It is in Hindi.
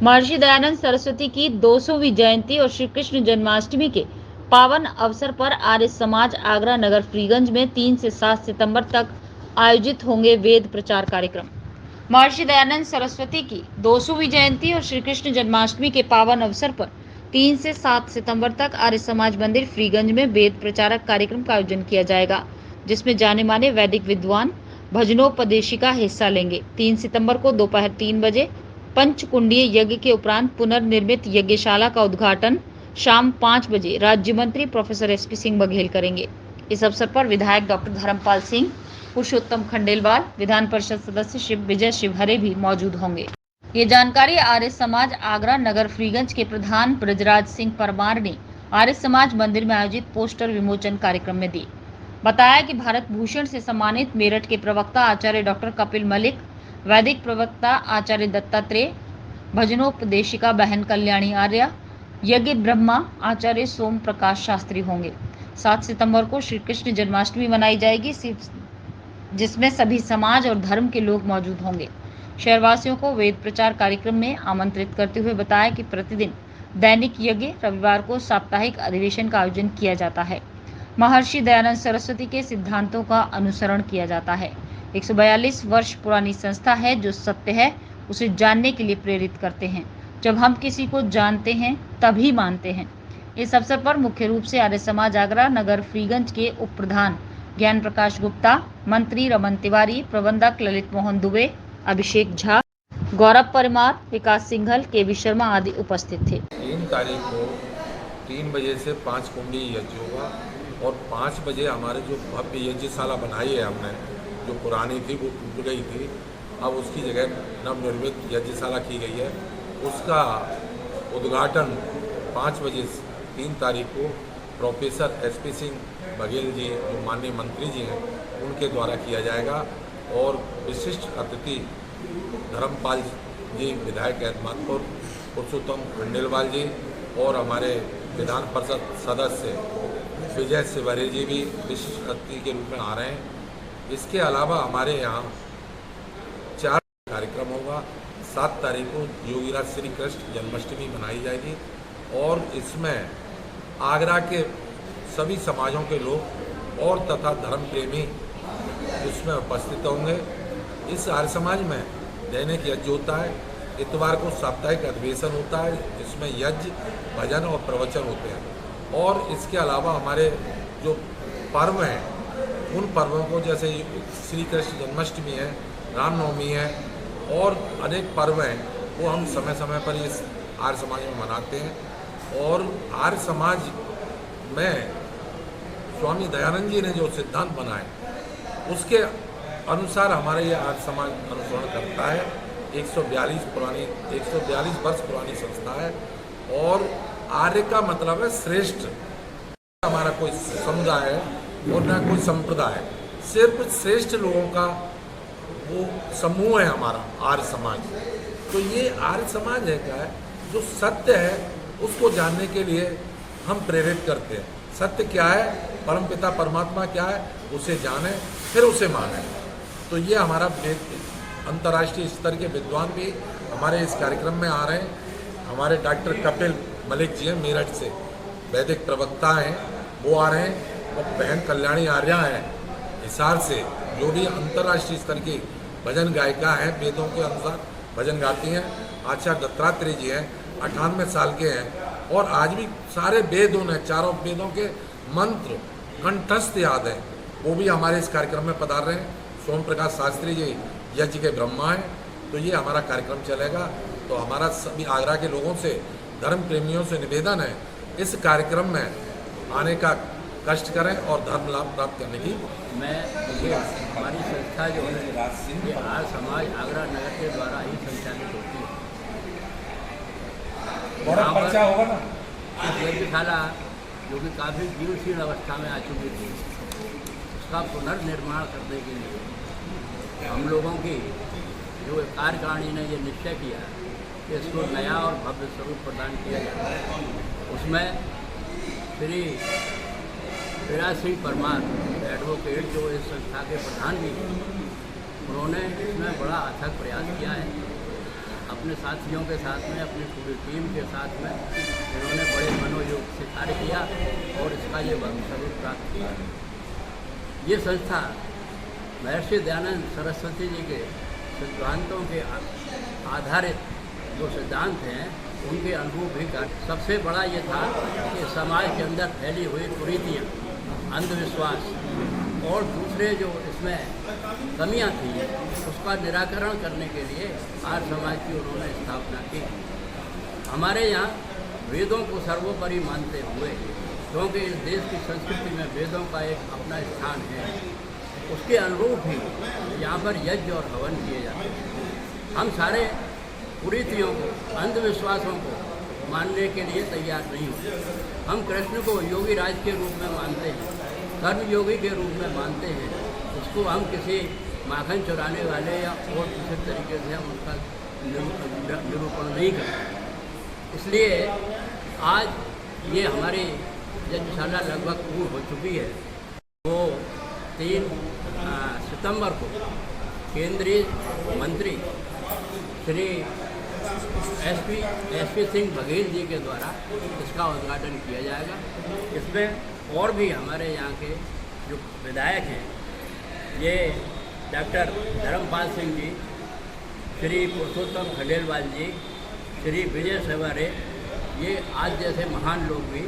महर्षि दयानंद सरस्वती की 200वीं जयंती और श्री कृष्ण जन्माष्टमी के पावन अवसर पर आर्य समाज आगरा नगर फ्रीगंज में 3 से 7 सितंबर तक आयोजित होंगे वेद प्रचार कार्यक्रम। महर्षि दयानंद सरस्वती की 200वीं जयंती और श्री कृष्ण जन्माष्टमी के पावन अवसर पर 3 से 7 सितंबर तक आर्य समाज मंदिर फ्रीगंज में वेद प्रचारक कार्यक्रम का आयोजन किया जाएगा, जिसमें जाने माने वैदिक विद्वान भजनोपदेशिका हिस्सा लेंगे। 3 सितंबर को दोपहर 3 बजे पंचकुंडीय यज्ञ के उपरांत पुनर्निर्मित यज्ञशाला का उद्घाटन शाम 5 बजे राज्य मंत्री प्रोफेसर एसपी सिंह बघेल करेंगे। इस अवसर पर विधायक डॉक्टर धर्मपाल सिंह, पुरुषोत्तम खंडेलवाल, विधान परिषद सदस्य विजय शिवहरे भी मौजूद होंगे। ये जानकारी आर्य समाज आगरा नगर फ्रीगंज के प्रधान ब्रजराज सिंह परमार ने आर्य समाज मंदिर में आयोजित पोस्टर विमोचन कार्यक्रम में दी। बताया कि भारत भूषण से सम्मानित मेरठ के प्रवक्ता आचार्य डॉक्टर कपिल मलिक, वैदिक प्रवक्ता आचार्य दत्तात्रेय, भजनोपदेशिका बहन कल्याणी आर्य, यज्ञ ब्रह्मा आचार्य सोम प्रकाश शास्त्री होंगे। 7 सितंबर को श्री कृष्ण जन्माष्टमी मनाई जाएगी, जिसमें सभी समाज और धर्म के लोग मौजूद होंगे। शहरवासियों को वेद प्रचार कार्यक्रम में आमंत्रित करते हुए बताया कि प्रतिदिन दैनिक यज्ञ, रविवार को साप्ताहिक अधिवेशन का आयोजन किया जाता है। महर्षि दयानंद सरस्वती के सिद्धांतों का अनुसरण किया जाता है। 142 वर्ष पुरानी संस्था है जो सत्य है उसे जानने के लिए प्रेरित करते हैं। जब हम किसी को जानते हैं तभी मानते हैं। इस अवसर पर मुख्य रूप से आर्य समाज आगरा नगर फ्रीगंज के उप प्रधान ज्ञान प्रकाश गुप्ता, मंत्री रमन तिवारी, प्रबंधक ललित मोहन दुबे, अभिषेक झा, गौरव परमार, विकास सिंघल, केवी शर्मा आदि उपस्थित थे। 3 तारीख को 3 बजे से 5 कुंडी यज्ञ होगा और 5 बजे हमारे जो भव्य यज्ञशाला बनाई है हमने, जो पुरानी थी वो टूट गई थी, अब उसकी जगह नवनिर्मित यज्ञशाला की गई है। उसका उद्घाटन 5 बजे 3 तारीख को प्रोफेसर एसपी सिंह बघेल जी, जो माननीय मंत्री जी हैं, उनके द्वारा किया जाएगा और विशिष्ट अतिथि धर्मपाल जी, विधायक एतमादपुर, पुरुषोत्तम खंडेलवाल जी और हमारे विधान परिषद सदस्य विजय शिवहरे जी भी विशिष्ट अतिथि के रूप में आ रहे हैं। इसके अलावा हमारे यहाँ 4 कार्यक्रम होगा। 7 तारीख को योगीराज श्री कृष्ण जन्माष्टमी मनाई जाएगी और इसमें आगरा के सभी समाजों के लोग और तथा धर्म प्रेमी उसमें उपस्थित होंगे। इस आर्य समाज में दैनिक यज्ञ होता है, इतवार को साप्ताहिक अधिवेशन होता है, जिसमें यज्ञ, भजन और प्रवचन होते हैं। और इसके अलावा हमारे जो पर्व हैं उन पर्वों को, जैसे श्री कृष्ण जन्माष्टमी है, रामनवमी है और अनेक पर्व हैं, वो हम समय समय पर इस आर्य समाज में मनाते हैं। और आर्य समाज में स्वामी दयानंद जी ने जो सिद्धांत बनाए उसके अनुसार हमारे ये आर्य समाज अनुसरण करता है। 142 वर्ष पुरानी संस्था है और आर्य का मतलब है श्रेष्ठ। हमारा कोई समुदाय है और न कोई संप्रदाय है, सिर्फ श्रेष्ठ लोगों का वो समूह है हमारा आर्य समाज। तो ये आर्य समाज है क्या है, जो सत्य है उसको जानने के लिए हम प्रेरित करते हैं। सत्य क्या है, परमपिता परमात्मा क्या है, उसे जाने फिर उसे माने। तो ये हमारा अंतर्राष्ट्रीय स्तर के विद्वान भी हमारे इस कार्यक्रम में आ रहे हैं। हमारे डॉक्टर कपिल मलिक जी हैं, मेरठ से वैदिक प्रवक्ता हैं, वो आ रहे हैं। और बहन कल्याणी आर्या हैं हिसार से, जो भी अंतर्राष्ट्रीय स्तर की भजन गायिका हैं, वेदों के अनुसार भजन गाती हैं। आचार्य दत्तात्रेय जी हैं, 98 साल के हैं और आज भी सारे वेद उन्हें, चारों वेदों के मंत्र कंठस्थ याद हैं, वो भी हमारे इस कार्यक्रम में पधार रहे हैं। सोम प्रकाश शास्त्री जी यज्ञ के ब्रह्मा हैं। तो ये हमारा कार्यक्रम चलेगा। तो हमारा सभी आगरा के लोगों से, धर्म प्रेमियों से निवेदन है, इस कार्यक्रम में आने का कष्ट करें और धर्म लाभ प्राप्त करने की। हमारी संस्था जो है ये आर्य समाज आगरा नगर के द्वारा ही संचालित होती है। होगा ना यज्ञशाला जो कि काफ़ी जीवशील अवस्था में आ चुकी थी, उसका पुनर्निर्माण करने के लिए हम लोगों की जो कार्यकारिणी ने ये निश्चय किया कि इसको नया और भव्य स्वरूप प्रदान किया जाए। उसमें श्री विराज सिंह परमार एडवोकेट, जो इस संस्था के प्रधान भी हैं, उन्होंने इसमें बड़ा अथक प्रयास किया है। अपने साथियों के साथ में, अपनी पूरी टीम के साथ में इन्होंने बड़े मनोयोग से कार्य किया और इसका ये स्वरूप प्राप्त किया। ये संस्था महर्षि दयानंद सरस्वती जी के सिद्धांतों के आधारित जो सिद्धांत हैं उनके अनुरूप भी कार्य। सबसे बड़ा ये था कि समाज के अंदर फैली हुई कुरीतियाँ, अंधविश्वास और दूसरे जो इसमें कमियां थी उसका निराकरण करने के लिए आर्य समाज की उन्होंने स्थापना की। हमारे यहाँ वेदों को सर्वोपरि मानते हुए, क्योंकि इस देश की संस्कृति में वेदों का एक अपना स्थान है, उसके अनुरूप ही यहाँ पर यज्ञ और हवन किए जाते हैं। हम सारे कुरीतियों को, अंधविश्वासों को मानने के लिए तैयार नहीं होते। हम कृष्ण को योगी राज के रूप में मानते हैं, कर्मयोगी के रूप में मानते हैं। उसको हम किसी माखन चुराने वाले या और किसी तरीके से हम उसका निरूपण नहीं करते। इसलिए आज ये हमारी यज्ञशाला लगभग पूर्ण हो चुकी है। वो 3 सितंबर को केंद्रीय मंत्री श्री एसपी सिंह बघेल जी के द्वारा इसका उद्घाटन किया जाएगा। इसमें और भी हमारे यहाँ के जो विधायक हैं, ये डॉक्टर धर्मपाल सिंह जी, श्री पुरुषोत्तम खंडेलवाल जी, श्री विजय सेवारे, ये आज जैसे महान लोग भी